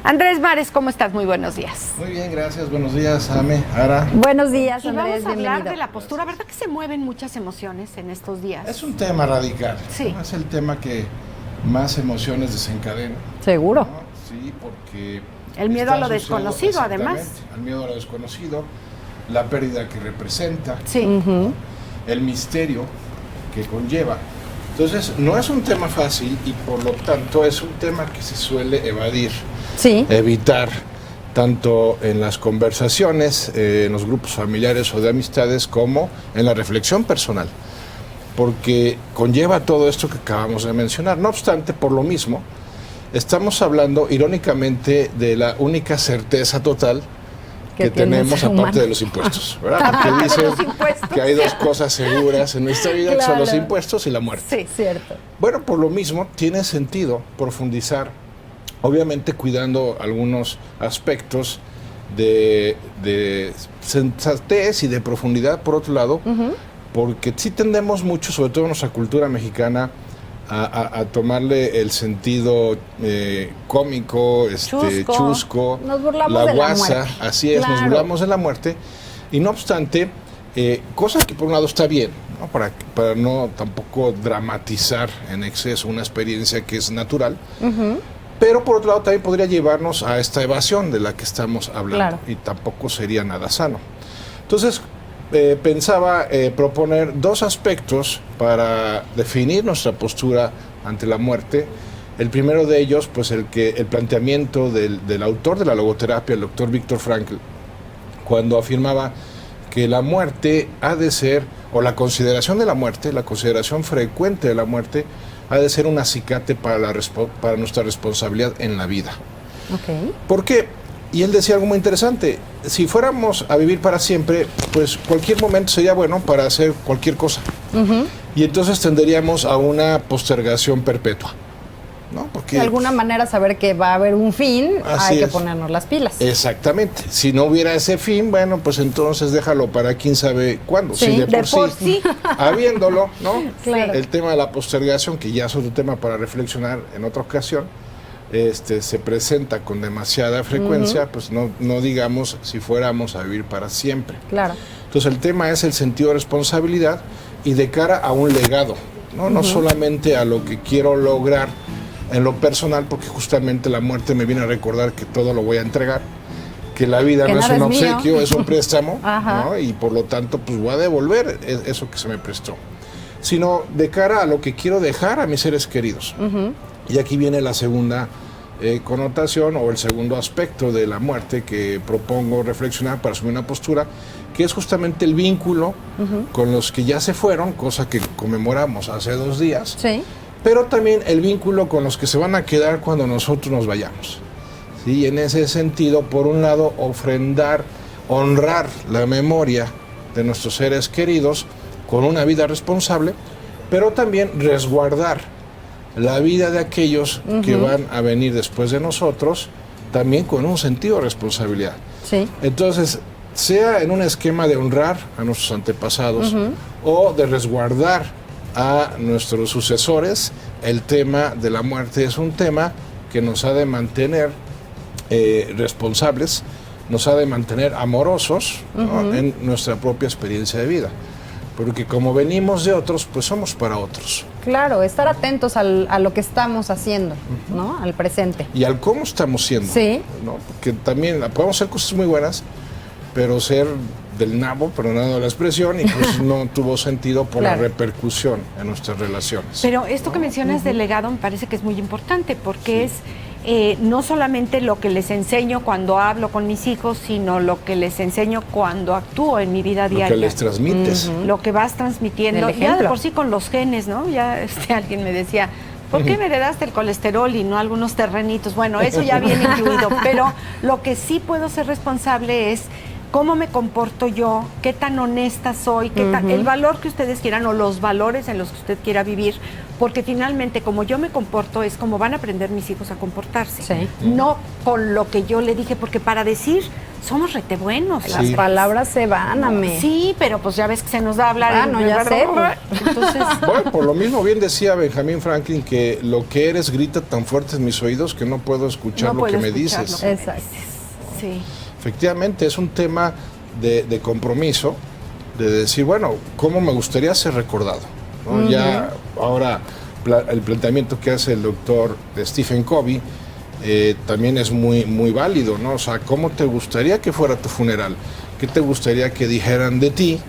Andrés Mares, ¿cómo estás? Muy buenos días. Muy bien, gracias. Buenos días, Ame, Ara. Buenos días, Y Andrés, vamos a hablar bienvenido. de la postura, ¿verdad que se mueven muchas emociones en estos días? Es un tema radical. Sí. ¿No? Es el tema que más emociones desencadena. Seguro. ¿No? Sí, porque... El miedo a lo está desconocido, asociado, además. exactamente, al miedo a lo desconocido, la pérdida que representa, Sí. Ujú. el misterio que conlleva. Entonces, no es un tema fácil y por lo tanto es un tema que se suele evadir, Sí. evitar, tanto en las conversaciones, en los grupos familiares o de amistades, como en la reflexión personal, porque conlleva todo esto que acabamos de mencionar. No obstante, por lo mismo, estamos hablando irónicamente de la única certeza total que tiene el tenemos ser aparte humano. de los impuestos, ¿verdad? Aparte Porque de dicen los impuestos. que hay dos cosas seguras en nuestra vida, que son Claro. los impuestos y la muerte. Sí. Cierto. Bueno, por lo mismo, tiene sentido profundizar, obviamente cuidando algunos aspectos de sensatez y de profundidad, por otro lado, porque sí tendemos mucho, sobre todo en nuestra cultura mexicana, a tomarle el sentido cómico, chusco, Nos burlamos la de la guasa, muerte. así es, nos Claro. burlamos de la muerte, y no obstante, cosa que por un lado está bien, ¿no? Para no tampoco dramatizar en exceso una experiencia que es natural, pero por otro lado también podría llevarnos a esta evasión de la que estamos hablando, Claro. y tampoco sería nada sano. Entonces, pensaba proponer dos aspectos para definir nuestra postura ante la muerte. El primero de ellos, pues el planteamiento del autor de la logoterapia, el doctor Viktor Frankl, cuando afirmaba que la muerte ha de ser, o la consideración de la muerte, la consideración frecuente de la muerte, ha de ser un acicate para nuestra responsabilidad en la vida. Ok. ¿Por qué? Y él decía algo muy interesante: si fuéramos a vivir para siempre, pues cualquier momento sería bueno para hacer cualquier cosa. Y entonces tenderíamos a una postergación perpetua, ¿no? Porque De alguna manera saber que va a haber un fin, Así hay que es. ponernos las pilas. Exactamente. Si no hubiera ese fin, bueno, pues entonces déjalo para quién sabe cuándo. Sí, Si de por sí. habiéndolo, ¿no? Claro. El tema de la postergación, que ya es otro tema para reflexionar en otra ocasión, se presenta con demasiada frecuencia, pues no digamos si fuéramos a vivir para siempre. Claro. Entonces el tema es el sentido de responsabilidad y de cara a un legado, ¿no? No solamente a lo que quiero lograr en lo personal, porque justamente la muerte me viene a recordar que todo lo voy a entregar, que la vida Que no es nada un es mío. obsequio, es un préstamo, Ajá. ¿no? Y por lo tanto pues voy a devolver eso que se me prestó, sino de cara a lo que quiero dejar a mis seres queridos. Y aquí viene la segunda connotación o el segundo aspecto de la muerte que propongo reflexionar para asumir una postura, que es justamente el vínculo con los que ya se fueron, cosa que conmemoramos hace 2 días, Sí. pero también el vínculo con los que se van a quedar cuando nosotros nos vayamos. ¿Sí? Y en ese sentido, por un lado, ofrendar, honrar la memoria de nuestros seres queridos con una vida responsable, pero también resguardar la vida de aquellos que van a venir después de nosotros, también con un sentido de responsabilidad. Sí. Entonces, sea en un esquema de honrar a nuestros antepasados o de resguardar a nuestros sucesores, el tema de la muerte es un tema que nos ha de mantener responsables, nos ha de mantener amorosos, ¿no? En nuestra propia experiencia de vida. Porque como venimos de otros, pues somos para otros. Claro, estar atentos a lo que estamos haciendo, ¿no? Al presente. Y al cómo estamos siendo. Sí. ¿No? Porque también podemos hacer cosas muy buenas, pero ser del nabo, perdonando la expresión, y pues no tuvo sentido por Claro. la repercusión en nuestras relaciones. Pero esto que mencionas del legado me parece que es muy importante porque es no solamente lo que les enseño cuando hablo con mis hijos, sino lo que les enseño cuando actúo en mi vida Lo diaria. que les transmites. Lo que vas transmitiendo, El ya de ejemplo. por sí con los genes, ¿no? Ya alguien me decía, ¿por qué me heredaste el colesterol y no algunos terrenitos? Bueno, eso ya viene incluido, pero lo que sí puedo ser responsable es cómo me comporto yo, qué tan honesta soy, qué tan, el valor que ustedes quieran o los valores en los que usted quiera vivir, porque finalmente como yo me comporto es como van a aprender mis hijos a comportarse. Sí. No con lo que yo le dije, porque para decir somos rete buenos. Sí. Las palabras se van, ame. Sí, pero pues ya ves que se nos da hablar. Ah, no, ya sé. Entonces, Bueno, por lo mismo bien decía Benjamin Franklin que lo que eres grita tan fuerte en mis oídos que no puedo escuchar lo que me dices. Lo que me Exacto. dices. Sí. Efectivamente, es un tema de compromiso, de decir, bueno, ¿cómo me gustaría ser recordado? ¿No? Ya ahora el planteamiento que hace el doctor Stephen Covey también es muy válido, ¿no? O sea, ¿cómo te gustaría que fuera tu funeral? ¿Qué te gustaría que dijeran de ti?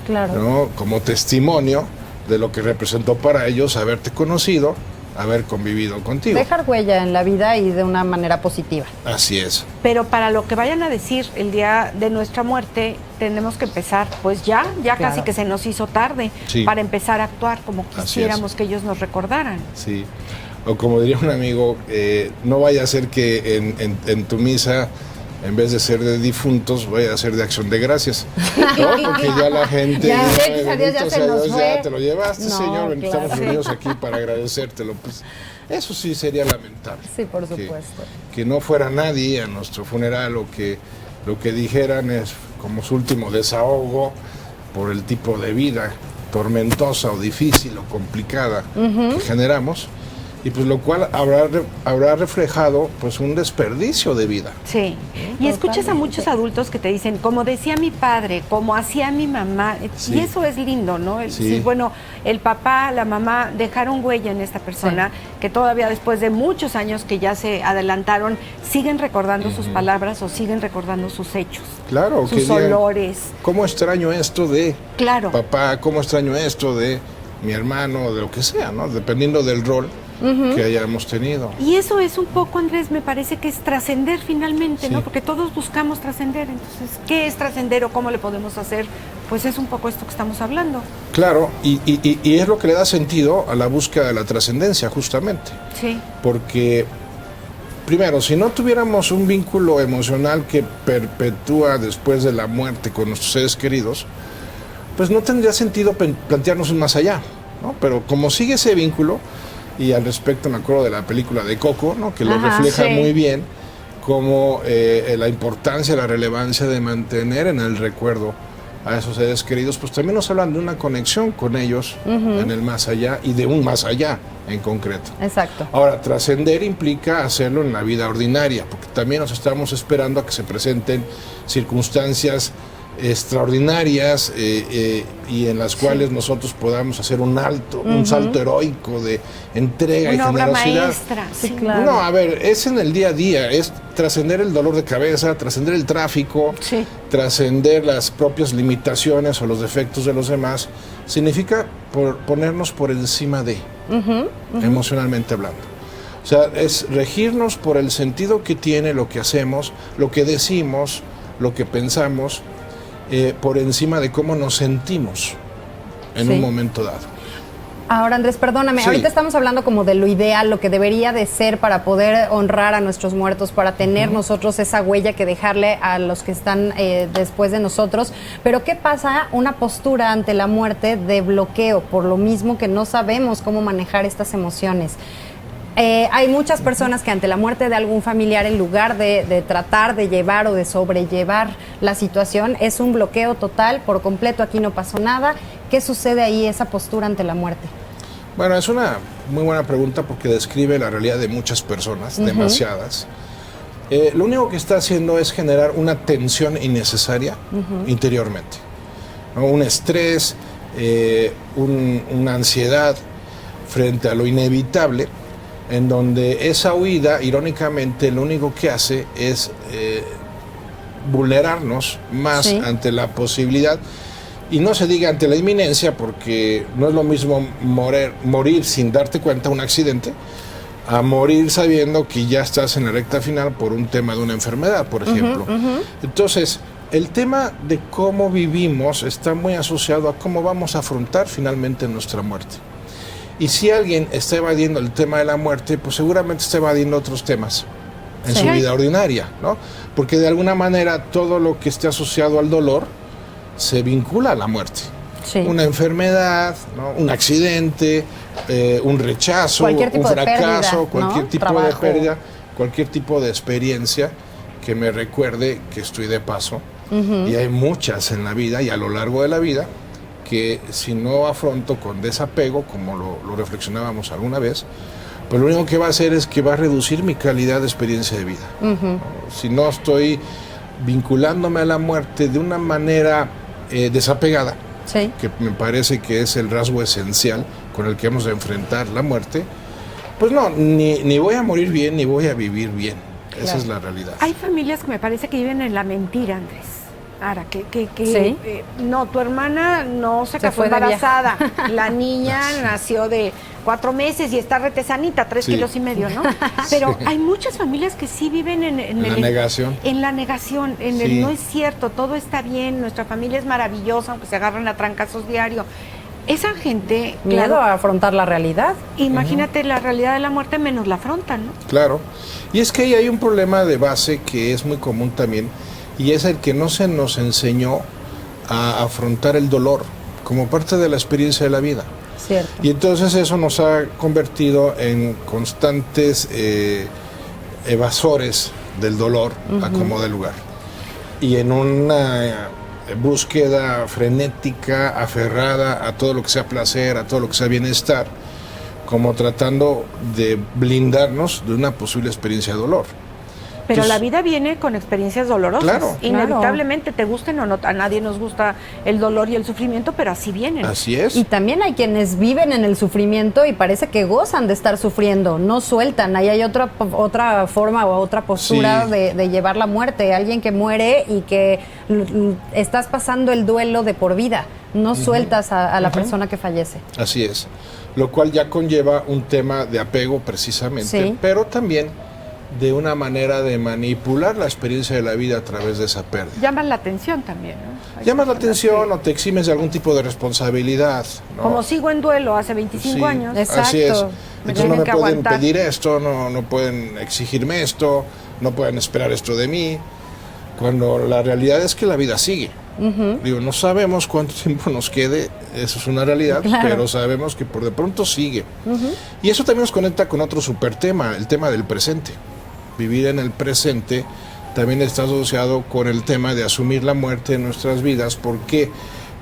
Claro. ¿No? Como testimonio de lo que representó para ellos haberte conocido, haber convivido contigo. Dejar huella en la vida y de una manera positiva. Así es. Pero para lo que vayan a decir el día de nuestra muerte, tenemos que empezar, pues ya Claro. casi que se nos hizo tarde Sí. para empezar a actuar como Así quisiéramos es. que ellos nos recordaran. Sí. O como diría un amigo, no vaya a ser que en tu misa, en vez de ser de difuntos, vaya a ser de acción de gracias. ¿No? Porque ya la gente... Ya, dice, gracias a Dios, ya bendito se sea nos Dios, fue. ya te lo llevaste, No, Señor, claro. estamos reunidos aquí para agradecértelo. Pues, eso sí sería lamentable. Sí, por Que- supuesto. Que no fuera nadie a nuestro funeral o que lo que dijeran es como su último desahogo por el tipo de vida tormentosa o difícil o complicada que generamos, y pues lo cual habrá reflejado pues un desperdicio de vida. Sí. Y escuchas a Totalmente. muchos adultos que te dicen, como decía mi padre, como hacía mi mamá, Sí. y eso es lindo, ¿no? Sí. Sí, bueno, el papá, la mamá dejaron huella en esta persona que todavía después de muchos años que ya se adelantaron, siguen recordando sus palabras o siguen recordando sus hechos, Claro, que sus digan, olores. ¿cómo extraño esto de Claro. papá? ¿Cómo extraño esto de mi hermano? De lo que sea, ¿no? Dependiendo del rol que hayamos tenido. Y eso es un poco, Andrés, me parece que es trascender finalmente, Sí. ¿no? Porque todos buscamos trascender. Entonces, ¿qué es trascender o cómo le podemos hacer? Pues es un poco esto que estamos hablando. Claro, y es lo que le da sentido a la búsqueda de la trascendencia, justamente. Sí. Porque, primero, si no tuviéramos un vínculo emocional que perpetúa después de la muerte con nuestros seres queridos, pues no tendría sentido plantearnos un más allá, ¿no? Pero como sigue ese vínculo, y al respecto me acuerdo de la película de Coco, ¿no? Que lo Ajá, refleja sí. muy bien, como la importancia, la relevancia de mantener en el recuerdo a esos seres queridos, pues también nos hablan de una conexión con ellos en el más allá y de un más allá en concreto. Exacto. Ahora, trascender implica hacerlo en la vida ordinaria, porque también nos estamos esperando a que se presenten circunstancias extraordinarias y en las cuales nosotros podamos hacer un salto heroico de entrega Una y obra generosidad. maestra. Sí, Sí, claro. No, a ver, es en el día a día, es trascender el dolor de cabeza, trascender el tráfico, Sí. trascender las propias limitaciones o los defectos de los demás, significa ponernos por encima de, emocionalmente hablando. O sea, es regirnos por el sentido que tiene lo que hacemos, lo que decimos, lo que pensamos, por encima de cómo nos sentimos en Sí. un momento dado. Ahora, Andrés, perdóname, Sí. ahorita estamos hablando como de lo ideal, lo que debería de ser para poder honrar a nuestros muertos, para tener nosotros esa huella que dejarle a los que están después de nosotros. Pero ¿qué pasa una postura ante la muerte de bloqueo? Por lo mismo que no sabemos cómo manejar estas emociones. Hay muchas personas que ante la muerte de algún familiar, en lugar de tratar de llevar o de sobrellevar la situación, es un bloqueo total, por completo, aquí no pasó nada. ¿Qué sucede ahí, esa postura ante la muerte? Bueno, es una muy buena pregunta porque describe la realidad de muchas personas, demasiadas. Lo único que está haciendo es generar una tensión innecesaria interiormente, ¿no? Un estrés, una ansiedad frente a lo inevitable, en donde esa huida, irónicamente, lo único que hace es vulnerarnos más Sí. ante la posibilidad, y no se diga ante la inminencia, porque no es lo mismo morir sin darte cuenta, un accidente, a morir sabiendo que ya estás en la recta final por un tema de una enfermedad, por ejemplo. Entonces, el tema de cómo vivimos está muy asociado a cómo vamos a afrontar finalmente nuestra muerte. Y si alguien está evadiendo el tema de la muerte, pues seguramente está evadiendo otros temas en Sí. su vida ordinaria, ¿no? Porque de alguna manera todo lo que esté asociado al dolor se vincula a la muerte. Sí. Una enfermedad, ¿no? Un accidente, un rechazo, Cualquier tipo un de fracaso, pérdida, ¿no? cualquier tipo Trabajo. de pérdida, cualquier tipo de experiencia que me recuerde que estoy de paso. Y hay muchas en la vida y a lo largo de la vida que si no afronto con desapego, como lo reflexionábamos alguna vez, pues lo único que va a hacer es que va a reducir mi calidad de experiencia de vida. ¿No? Si no estoy vinculándome a la muerte de una manera desapegada, Sí. que me parece que es el rasgo esencial con el que hemos de enfrentar la muerte, pues no, ni voy a morir bien, ni voy a vivir bien. Esa Claro. es la realidad. Hay familias que me parece que viven en la mentira, Andrés. Ahora, ¿Sí? No, tu hermana no se casó fue de embarazada. La niña nació de 4 meses y está retesanita, 3 Sí. kilos y medio, ¿no? Pero hay muchas familias que sí viven en la negación. En la negación, en Sí. el no es cierto, todo está bien, nuestra familia es maravillosa, aunque se agarran a trancazos diario. Esa gente, Miedo claro, a afrontar la realidad. imagínate la realidad de la muerte menos la afrontan, ¿no? Claro. Y es que ahí hay un problema de base que es muy común también, y es el que no se nos enseñó a afrontar el dolor como parte de la experiencia de la vida. Cierto. Y entonces eso nos ha convertido en constantes evasores del dolor a como de lugar. Y en una búsqueda frenética, aferrada a todo lo que sea placer, a todo lo que sea bienestar, como tratando de blindarnos de una posible experiencia de dolor. Pero Entonces, la vida viene con experiencias dolorosas. Claro. Inevitablemente, te gusten o no, a nadie nos gusta el dolor y el sufrimiento, pero así vienen. así es. Y también hay quienes viven en el sufrimiento y parece que gozan de estar sufriendo, no sueltan. Ahí hay otra forma o otra postura Sí. de llevar la muerte. Alguien que muere y que estás pasando el duelo de por vida. No sueltas a la persona que fallece. Así es. Lo cual ya conlleva un tema de apego precisamente, Sí. pero también de una manera de manipular la experiencia de la vida a través de esa pérdida. Llaman la atención también, ¿no? Hay Llamas la personas atención que, o te eximes de algún tipo de responsabilidad, ¿no? como sigo en duelo hace 25 Sí, años. Así es. Exacto. Me Entonces no tienen me que pueden aguantar. pedir esto, no pueden exigirme esto, no pueden esperar esto de mí, cuando la realidad es que la vida sigue. Digo, no sabemos cuánto tiempo nos quede, eso es una realidad, Claro. pero sabemos que por de pronto sigue. Y eso también nos conecta con otro super tema, el tema del presente. Vivir en el presente también está asociado con el tema de asumir la muerte en nuestras vidas. ¿Por qué?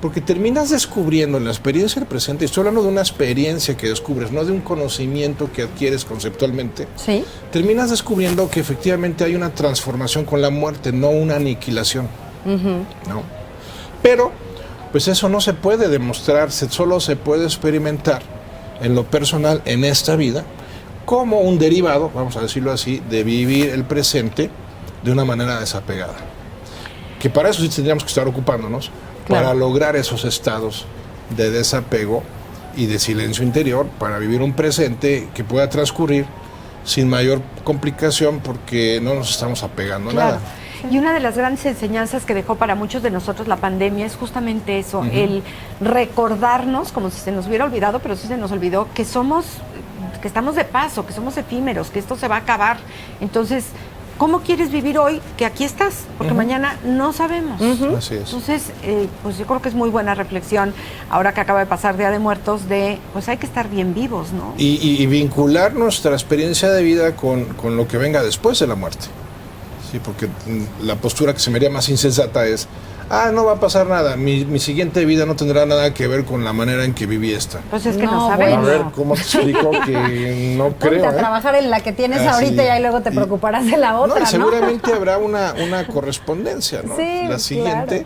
Porque terminas descubriendo en la experiencia del presente, estoy hablando de una experiencia que descubres, no de un conocimiento que adquieres conceptualmente, Sí. terminas descubriendo que efectivamente hay una transformación con la muerte, no una aniquilación. ¿No? Pero, pues eso no se puede demostrar, solo se puede experimentar en lo personal, en esta vida, como un derivado, vamos a decirlo así, de vivir el presente de una manera desapegada. Que para eso sí tendríamos que estar ocupándonos, Claro. para lograr esos estados de desapego y de silencio interior, para vivir un presente que pueda transcurrir sin mayor complicación porque no nos estamos apegando a Claro. nada. Y una de las grandes enseñanzas que dejó para muchos de nosotros la pandemia es justamente eso, el recordarnos, como si se nos hubiera olvidado, pero sí se nos olvidó, que estamos de paso, que somos efímeros, que esto se va a acabar. Entonces, ¿cómo quieres vivir hoy que aquí estás? Porque mañana no sabemos. Así es. Entonces, pues yo creo que es muy buena reflexión, ahora que acaba de pasar Día de Muertos, de pues hay que estar bien vivos, ¿no? Y vincular nuestra experiencia de vida con lo que venga después de la muerte. Sí, porque la postura que se me haría más insensata es, no va a pasar nada, mi siguiente vida no tendrá nada que ver con la manera en que viví esta. Pues es que no No, A sabemos. ver, ¿cómo te explico que no Ponte creo? a trabajar en la que tienes Así. ahorita y ahí luego te preocuparás de la otra, No, y ¿no? seguramente habrá una correspondencia, ¿no? Sí, La siguiente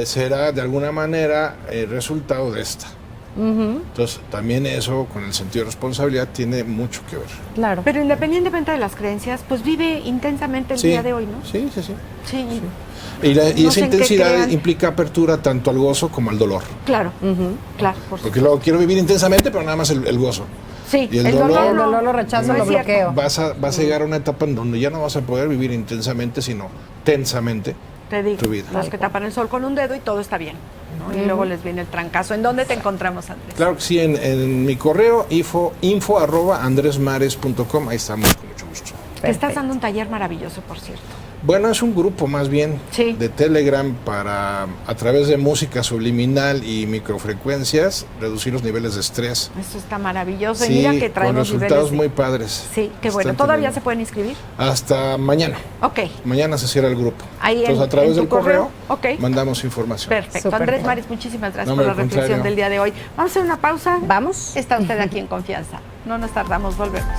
será de alguna manera el resultado de esta. Entonces, también eso, con el sentido de responsabilidad, tiene mucho que ver. Claro. Pero independientemente de las creencias, pues vive intensamente el día de hoy, ¿no? Sí. Sí. Y No esa sé en qué intensidad crean. implica apertura tanto al gozo como al dolor. Claro, claro, por Porque supuesto. luego quiero vivir intensamente, pero nada más el gozo. Sí, y el El dolor dolor lo rechazo, no lo es cierto. bloqueo. vas a llegar a una etapa en donde ya no vas a poder vivir intensamente, sino tensamente Te digo, tu vida. los que tapan el sol con un dedo y todo está bien, ¿no? Y luego les viene el trancazo. ¿En dónde te encontramos, Andrés? Claro que sí, en mi correo info@andresmares.com, ahí estamos con mucho gusto. Te estás dando un taller maravilloso, por cierto. Bueno, es un grupo más bien Sí. de Telegram para, a través de música subliminal y microfrecuencias, reducir los niveles de estrés. Eso está maravilloso. Sí, y mira que con traemos resultados niveles muy padres. Sí, qué bueno. Están ¿Todavía teniendo. se pueden inscribir? Hasta mañana. Ok. Mañana se cierra el grupo. Ahí Entonces, en- a través en tu del correo, Ok. mandamos información. Perfecto. Súper Andrés bien. Maris, muchísimas gracias No, por la al reflexión contrario. del día de hoy. Vamos a hacer una pausa. Vamos. Está usted aquí en confianza. No nos tardamos, volvemos.